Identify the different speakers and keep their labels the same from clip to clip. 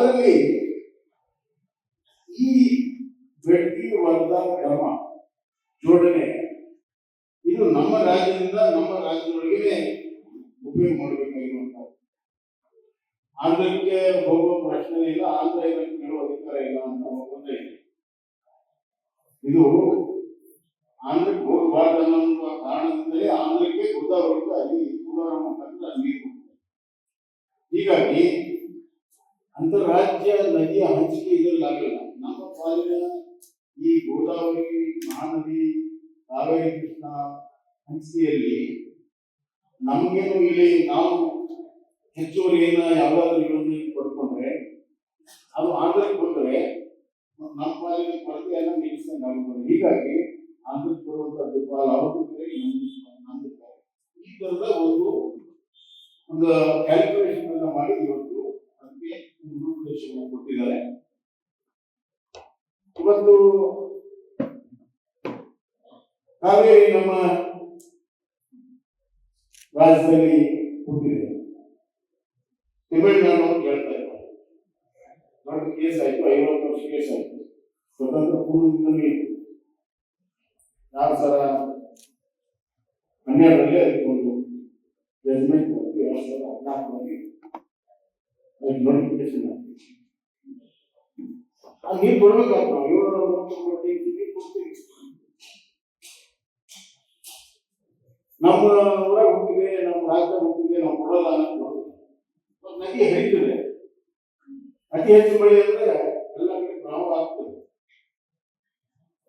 Speaker 1: ಅದರಲ್ಲಿ ಈ ಬೆಟ್ಟಿ ವರ್ಧಾ ಕ್ರಮ ಜೋಡಣೆ ಇದು ನಮ್ಮ ರಾಜ್ಯದಿಂದ ನಮ್ಮ ರಾಜ್ಯದೊಳಗೆ ಉಪಯೋಗ ಮಾಡಬೇಕಾಗಿರುವಂತ ಆಂಧ್ರಕ್ಕೆ ಹೋಗೋ ಪ್ರಶ್ನೆ ಇಲ್ಲ, ಆಂಧ್ರ ಇದಕ್ಕೆ ಕೇಳುವ ಅಧಿಕಾರ ಇಲ್ಲ ಅಂತ ಒಪ್ಪಂದ ಇದೆ. ಇದು ಆಂಧ್ರಕ್ಕೆ ಹೋಗಬಾರ್ದು ಅನ್ನೋ ಕಾರಣದಿಂದಲೇ ಆಂಧ್ರಕ್ಕೆ ಗೋದಾವರಿಗೆ ಅಲ್ಲಿ ಕೂಲಾರ ಮುಖಾಂತರ ನೀರು ಕೊಡ್ತಾರೆ. ಹೀಗಾಗಿ ಅಂತಾರಾಜ್ಯ ನದಿಯ ಹಂಚಿಕೆ ಇದರಲ್ಲಿ ಆಗಲ್ಲ. ನಮ್ಮ ಪಾಲಿನ ಈ ಗೋದಾವರಿ, ಮಹಾನದಿ, ಕಾವೇರಿ, ಕೃಷ್ಣ ಹಂಚಿಕೆಯಲ್ಲಿ ನಮಗೇನು ಇಲ್ಲಿ ನಾವು ಹೆಚ್ಚುವರಿಯನ್ನ ಯಾವ್ದಾದ್ರು ಯೋಜನೆ ಪಡ್ಕೊಂಡ್ರೆ ಅದು ಆಂಧ್ರಕ್ಕೆ ಬಂದರೆ ನಮ್ಮ ಪಾಲಿನ ಕೊರತೆಯನ್ನ ನೀಗಿಸ್ದಂಗೆ ಆಗುತ್ತದೆ. ಹೀಗಾಗಿ ಆಂಧ್ರಕ್ಕೆ ಕೊಡುವಂತದ್ದು ಲಾಭಕ್ಕೆ ಈ ತರದ ಒಂದು ಕ್ಯಾಲ್ಕುಲೇಷನ್ ಅನ್ನ ಮಾಡಿ ಇವತ್ತು ಅದಕ್ಕೆ ರೂಪುರೇಷೆಯನ್ನು ಕೊಟ್ಟಿದ್ದಾರೆ. ಇವತ್ತು ಕಾವೇರಿ ನಮ್ಮ ರಾಜ್ಯದಲ್ಲಿ ಹುಟ್ಟಿದೆ. ತಮಿಳುನಾಡು ಅಂತ ಹೇಳ್ತಾ ಇದ್ದಾರೆ. ದೊಡ್ಡ ಕೇಸ್ ಆಯ್ತು, 50 ವರ್ಷ ಕೇಸ್ ಆಯ್ತು. ಸ್ವತಂತ್ರ ಪೂರ್ವದಿಂದಲೇ 2012ರಲ್ಲಿ ಅದಕ್ಕೆ ಒಂದು ಜಜ್ಮೆಂಟ್ ಬಂತು. 2014ರಲ್ಲಿ ನೋಟಿಫಿಕೇಶನ್ ಆಯ್ತು. ಆ ನೀರು ಕೊಡ್ಬೇಕಾಗ್ತದೆ. ನಾವು 730 ಕೋಟಿ ನೀರು ಕೊಡ್ತೀವಿ. ನಮ್ಮ ಊರಾಗ ಹುಟ್ಟಿದೆ, ನಮ್ಮ ರಾಜ್ಯ ಹುಟ್ಟಿದೆ, ನಾವು ಕೊಡೋಲ್ಲ ಅನ್ನೋದು ನದಿ ಹರಿತದೆ. ಅತಿ ಹೆಚ್ಚು ಮಳೆ ಅಂದ್ರೆ ಎಲ್ಲ ಕಡೆ ಪ್ರವಾಹ ಆಗ್ತದೆ.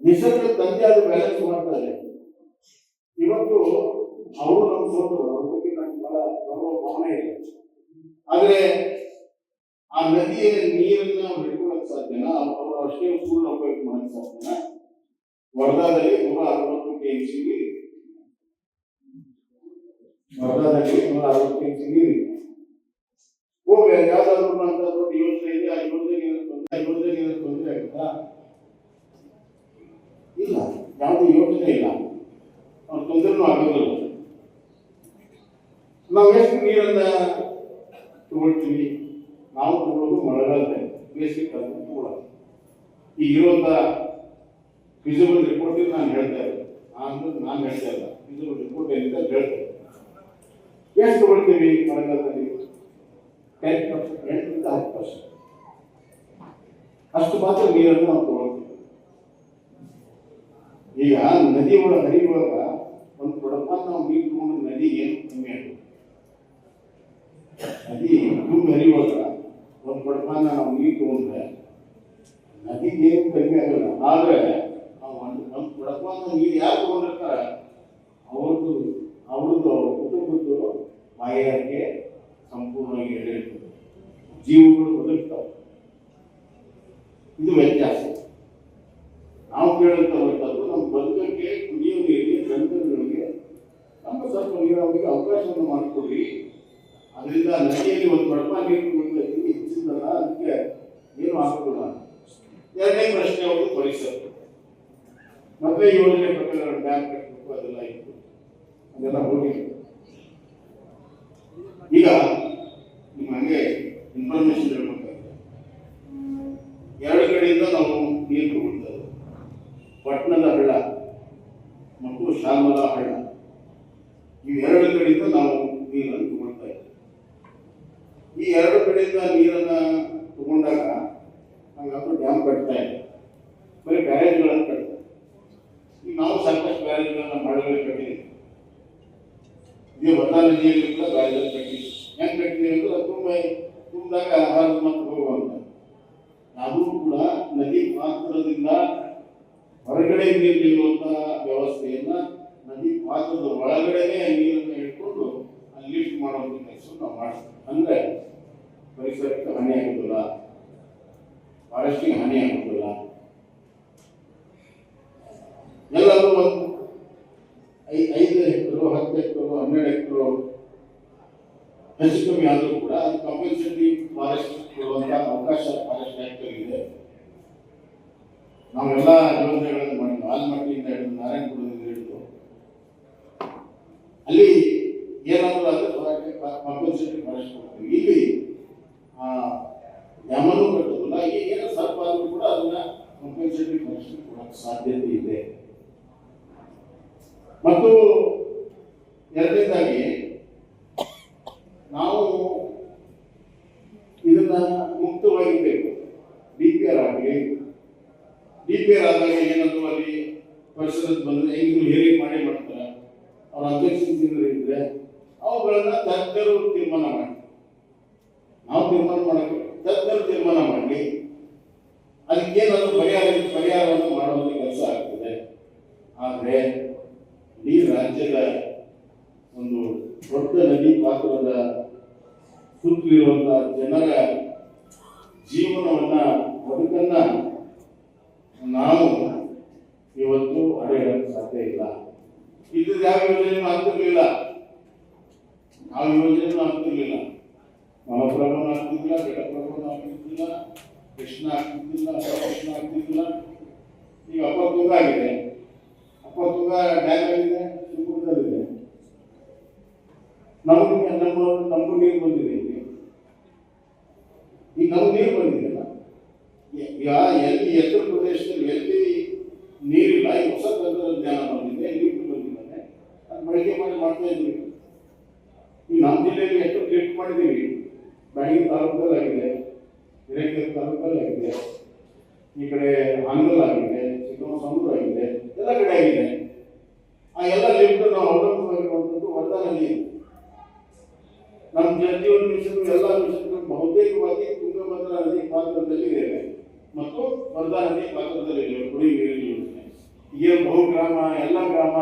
Speaker 1: ನಿಸರ್ಗ ತಂದೆ ಅದು ಬ್ಯಾಲೆನ್ಸ್ ಮಾಡ್ತಾರೆ. ಇವತ್ತು ಅವರು ನಮ್ಮ ಸೋದರು, ಅವ್ರ ಬಗ್ಗೆ ನನಗೆ ಬಹಳ ಗೌರವ ಭಾವನೆ ಇದೆ. ಆದ್ರೆ ಆ ನದಿಯ ನೀರನ್ನ ಹಿಡ್ಕೊಳ್ಳಕ್ ಸಾಧ್ಯನಾ? ಅವರು ಅಷ್ಟೇ ಪೂರ್ಣ ಉಪಯೋಗ ಮಾಡಕ್ ಸಾಧ್ಯನಾ? ವರ್ಧಾದಲ್ಲಿ 160 TMC ನೀರು, ವರ್ಧಾದಲ್ಲಿ 160 TMC ನೀರು. ಹೋಗಿ ಯಾವ್ದಾದ್ರು ಅಂತ ದೊಡ್ಡ ಯೋಜನೆ ಇದೆ, ಆ ಯೋಜನೆಗೆ ತೊಂದರೆ ಆಗುತ್ತಾ? ಇಲ್ಲ, ಯಾವುದೇ ಯೋಜನೆ ಇಲ್ಲ, ಅವ್ರ ತೊಂದರೆನೂ ಆಗೋದಿಲ್ಲ. ನಾವು ಎಷ್ಟು ನೀರನ್ನ ತಗೊಳ್ತೀವಿ? ನಾವು ತಗೊಳ್ಳೋದು ಮಳೆಗಾಲದಲ್ಲಿ, ಬೇಸಿಗೆ ಕಾಲದಲ್ಲಿ ತಗೊಳ್ಳೋದು. ಈಗಿರುವಂತ ಫಿಸಿಬಲ್ ರಿಪೋರ್ಟ್ ನಾನು ಹೇಳ್ತಾ ಇರೋದು, ನಾನು ಹೇಳ್ತಾ ಇಲ್ಲ, ಫಿಸಿಬಲ್ ರಿಪೋರ್ಟ್ ಏನಿದೆ ಹೇಳ್ತೇನೆ. ಎಷ್ಟು ತಗೊಳ್ತೀವಿ ಮಳೆಗಾಲದಲ್ಲಿ? 10%, 8ರಿಂದ 10%. ಅಷ್ಟು ಮಾತ್ರ ನೀರನ್ನು ನಾವು ತಗೊಳ್ತೀವಿ. ಈಗ ನದಿ ಒಳಗೆ ಹರಿಯುವಾಗ ಒಂದು ಕೊಡಪ ನಾವು ನೀರು ತಗೊಂಡು ನದಿ ಏನು ಕಮ್ಮಿ ಆಗುತ್ತೆ. ನದಿ ತುಂಬ ಹರಿಯುವಾಗ ಒಂದು ಕೊಡಪ ನಾವು ನೀರು ತಗೊಂಡ್ರೆ ನದಿಗೆ ಏನು ಕಮ್ಮಿ ಆಗಲ್ಲ. ಆದ್ರೆ ನಾವು ಒಂದು ಕೊಡಪ ನೀರು ಯಾರು ತಗೊಂಡಿರ್ತಾರೆ ಅವ್ರದ್ದು ಅವ್ರ ಕುಟುಂಬದ್ದು ಬಾಯಾರಿಕೆ ಸಂಪೂರ್ಣವಾಗಿ ಎಡೆಯಿರ್ತದೆ, ಜೀವಗಳು ಬದುಕ್ತಾವೆ. ಇದು ವ್ಯತ್ಯಾಸ. ನಾವು ಕೇಳುವಂತದ್ದು ನಮ್ಮ ಬದುಕಕ್ಕೆ, ಕುಡಿಯುವ ನೀರಿಗೆ, ಜನಗಳಿಗೆ ನಮ್ಮ ಸ್ವಲ್ಪ ನೀರಾವರಿಗೆ ಅವಕಾಶವನ್ನು ಮಾಡಿಕೊಡ್ರಿ. ಅದರಿಂದ ನದಿಯಲ್ಲಿ ಒಂದು ಬಡಪ ನೀರು ಹೆಚ್ಚಿದ್ದಲ್ಲ, ಅದಕ್ಕೆ ಏನು ಆಗೋದಿಲ್ಲ. ಎರಡನೇ ಪ್ರಶ್ನೆ ಅವರು ಪರಿಸರ. ಮೊದಲೇ ಯೋಜನೆ ಪ್ರಕಾರ ಡ್ಯಾಮ್ ಕಟ್ಟಬೇಕು, ಅದೆಲ್ಲ ಇತ್ತು, ಅದೆಲ್ಲ ಹೋಗಿತ್ತು. ಈಗ ನಿಮಗೆ ಇನ್ಫಾರ್ಮೇಶನ್ ಹೇಳ್ಬೇಕಾದ್ರೆ 2 ಕಡೆಯಿಂದ ನಾವು ನೀರು ತಗೊಳ್ತೇವೆ. ಪಟ್ಟಣದ ಹಳ್ಳ ಮತ್ತು ಶಾಮಲ ಹಳ್ಳ, ಈ 2 ಕಡೆಯಿಂದ ನಾವು ನೀರನ್ನು ತಗೊಳ್ತಾ ಇದ್ದೇವೆ. ಈ 2 ಕಡೆಯಿಂದ ನೀರನ್ನ ತಗೊಂಡಾಗ ನಾವು ಡ್ಯಾಮ್ ಕಟ್ತಾ ಇದ್ದೇವೆ, ಬರೀ ಬ್ಯಾರೇಜ್ಗಳನ್ನು ಕಟ್ತೇವೆ. ಈಗ ನಾವು ಸಾಕಷ್ಟು ಬ್ಯಾರೇಜ್ಗಳನ್ನ ಹಳ್ಳಗಳಿಗೆ ಕಟ್ಟಿದ್ದೀವಿ. ಇದೇ ವರ್ಧಾ ನದಿಯಲ್ಲಿ ಕೂಡ ಬ್ಯಾರೇಜ್ ಕಟ್ಟಿದ್ದೀವಿ. ಹೆಂಗೆ ಕಟ್ಟಿದ್ದೀವಿ ಅಂದ್ರೆ ತುಂಬಿದಾಗ ಹರಿದು ಮತ್ತೆ ಹೋಗುವಂತ. ಅದು ಕೂಡ ನದಿ ಪಾತ್ರದಿಂದ ಹೊರಗಡೆ ನೀರು ನಿಲ್ಲುವಂತಹ ವ್ಯವಸ್ಥೆಯನ್ನ ನದಿ ಪಾತ್ರದ ಒಳಗಡೆನೆ ನೀರನ್ನು ಹಿಡ್ಕೊಂಡು ಅಲ್ಲಿ ಲಿಫ್ಟ್ ಮಾಡುವಂತ ಕೆಲಸ ನಾವು ಮಾಡ್ತೀವಿ. ಅಂದ್ರೆ ಪರಿಸರಕ್ಕೆ ಹಾನಿ ಆಗುದಿಲ್ಲ, ಬಹಳಷ್ಟಿಗೆ ಹಾನಿ ಆಗುದಿಲ್ಲ. ಎಲ್ಲರೂ ಒಂದು 5 ಹೆಕ್ಟರ್, 10 ಹೆಕ್ಟರ್, 12 ಹೆಕ್ಟರ್ ಹೆಚ್ಚು ಕಮ್ಮಿ ಆದರೂ ಕೂಡ ಅದು ಕಂಪಲ್ಸರಿ ಫಾರೆಸ್ಟ್ ಕೊಡುವಂತ ಅವಕಾಶ ಫಾರೆಸ್ಟ್ ಆಕ್ಟ್ ಇದೆ. ನಾವೆಲ್ಲ ಯೋಜನೆಗಳನ್ನು ಮಾಡಿದ್ವಿ. ಆಲ್ಮಟ್ಟಿಯಿಂದ ಹಿಡಿದು ನಾರಾಯಣಪುರದಿಂದ ಹಿಡಿದು ಅಲ್ಲಿ ಏನಾದರೂ ಅದು ಕಂಪಲ್ಸರಿ ಫಾರೆಸ್ಟ್ ಕೊಡ್ತೀವಿ. ಇಲ್ಲಿ ಡ್ಯಾಮನ್ನು ನಾವು ಕಟ್ಟೋದಿಲ್ಲ. ಏನು ಸ್ವಲ್ಪ ಆದರೂ ಕೂಡ ಅದನ್ನ ಕಂಪಲ್ಸರಿ ಕನೆಕ್ಷನ್ ಕೊಡೋಕ್ಕೆ ಸಾಧ್ಯತೆ ಇದೆ. ಮತ್ತು ಎರಡನೇದಾಗಿ ನಾವು ಇದನ್ನ ಮುಕ್ತವಾಗಿ ಬೇಕು. DPR ಆಗಲಿ, DPR ಆದಾಗ ಏನಾದ್ರು ಅಲ್ಲಿ ಪರಿಸರದ ಬಂದ್ರೆ ಹೆಂಗಿದ್ರು ಹೇರಿಕೆ ಮಾಡಿ ಮಾಡ್ತಾರೆ. ಅವ್ರ ಅಧ್ಯಕ್ಷರು ಇದ್ರೆ ಅವುಗಳನ್ನ ತಜ್ಞರು ತೀರ್ಮಾನ ಮಾಡಿ, ನಾವು ತೀರ್ಮಾನ ಮಾಡಕ್ಕೆ ತಜ್ಞರು ತೀರ್ಮಾನ ಮಾಡಲಿ. ಅದಕ್ಕೇನಾದ್ರು ಪರಿಹಾರವನ್ನು ಮಾಡುವಂತ ಕೆಲಸ ಆಗ್ತದೆ. ಆದರೆ ಈ ರಾಜ್ಯದ ಒಂದು ದೊಡ್ಡ ನದಿ ಪಾತ್ರದ ಸುತ್ತಲಿರುವಂತಹ ಜನರ ಜೀವನವನ್ನ ಬದುಕನ್ನ ನಾವು ಇವತ್ತು ಅಡೆಯಲು ಸಾಧ್ಯ ಇಲ್ಲ. ಇದು ಯಾವ ಯೋಜನೆಯೂ ಆಗ್ತಿರ್ಲಿಲ್ಲ, ಯಾವ ಯೋಜನೆಯೂ ಆಗ್ತಿರ್ಲಿಲ್ಲ. ಮಹಾಪ್ರಭುನ ಆಗ್ತಿದ್ದಿಲ್ಲ, ಘಟಪ್ರಭುನ ಆಗ್ತಿದ್ದಿಲ್ಲ, ಕೃಷ್ಣ ಆಗ್ತಿದ್ದಿಲ್ಲ, ಕೃಷ್ಣ ಆಗ್ತಿದ್ದಿಲ್ಲ. ಈಗ ಅಪ್ಪತ್ತುಂಗ ಆಗಿದೆ. ಅಪ್ಪತ್ತುಂಗ ಡ್ಯಾಮ್ ಆಗಿದೆ, ಶಿವಮೊಗ್ಗದಲ್ಲಿದೆ. ನಮಗೂ ನೀರು ಬಂದಿದೆ. ಈಗ ನಮ್ಗೆ ನೀರು ಬಂದಿದೆಯಲ್ಲ, ಎಲ್ಲಿ ಎತ್ತರ ಪ್ರದೇಶದಲ್ಲಿ ಎಲ್ಲಿ ನೀರಿಲ್ಲ, ಈ ಹೊಸ ತಂತ್ರಜ್ಞಾನ ಬಂದಿದೆ, ನೀರು ಬಂದಿದ್ದಾನೆ, ಅದು ಬಳಕೆ ಮಾಡ್ತಾ ಇದ್ದೀವಿ. ಈ ನಮ್ಮ ಜಿಲ್ಲೆಯಲ್ಲಿ ಎಷ್ಟು ಟ್ರೀಟ್ ಮಾಡಿದ್ದೀವಿ. ಬ್ಯಾಡಗಿ ತಾಲೂಕಲ್ಲಿ ಆಗಿದೆ, ಹಿರೇಕೆರೆ ತಾಲೂಕಲ್ಲಿ ಆಗಿದೆ, ಈ ಕಡೆ ಹಾನಗಲ್ ಆಗಿದೆ, ಚಿಕ್ಕಮಗಳೂರು ಆಗಿದೆ, ಎಲ್ಲ ಕಡೆ ಆಗಿದೆ. ಆ ಎಲ್ಲ ಲಿಫ್ಟ್ ನಾವು ಅವಲಂಬಿತವಾಗಿರುವಂಥದ್ದು ವರ್ಧಾ ನದಿ. ನಮ್ಮ ಜಲಜೀವನ ಮಿಷನ್ ಎಲ್ಲ ಮಿಷನ್ಗಳು ಬಹುತೇಕವಾಗಿ ತುಂಗಭದ್ರಾ ನದಿ ಪಾತ್ರದಲ್ಲಿ ಇದ್ದೇವೆ ಮತ್ತು ವರ್ಧಾ ನದಿ ಪಾತ್ರದಲ್ಲಿ ಇದ್ದೇವೆ. ಕುಡಿಯುವ ನೀರಿನ ಯೋಜನೆ ಈಗ ಬಹುಗ್ರಾಮ ಎಲ್ಲ ಗ್ರಾಮ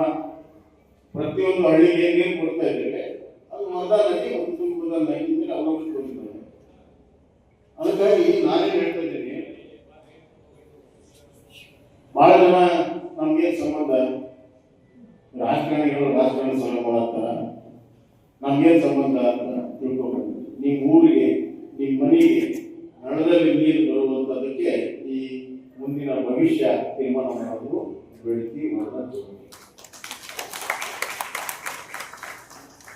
Speaker 1: ಪ್ರತಿಯೊಂದು ಹಳ್ಳಿಗೆ ನೀರು ಕೊಡ್ತಾ ಇದ್ದೇವೆ. ಅದು ವರ್ಧಾ ನದಿ ಮತ್ತು ತುಂಗಭದ್ರಾ ನದಿ ಮೇಲೆ ಅವಲಂಬಿತವಾಗಿದ್ದಾವೆ. ಅದಕ್ಕಾಗಿ ನಾನೇನು ಹೇಳ್ತಾ ಇದ್ದೀನಿ, ಬಹಳ ಜನ ನಮ್ಗೇನು ಸಂಬಂಧ, ರಾಜಕಾರಣಿಗಳು ರಾಜಕಾರಣ ಸಭೆ ಮಾಡತ್ತಾರ, ನಮ್ಗೇನು ಸಂಬಂಧ ಅಂತ ತಿಳ್ಕೊಬೇಕು. ನಿಮ್ಮ ಊರಿಗೆ, ನಿಮ್ಮ ಮನೆಗೆ ನಳದಲ್ಲಿ ನೀರು ಬರುವಂಥದ್ದಕ್ಕೆ ಈ ಮುಂದಿನ ಭವಿಷ್ಯ ತೀರ್ಮಾನ ಮಾಡೋದು ಬೆಳಕಿ ಮಾಡೋದು.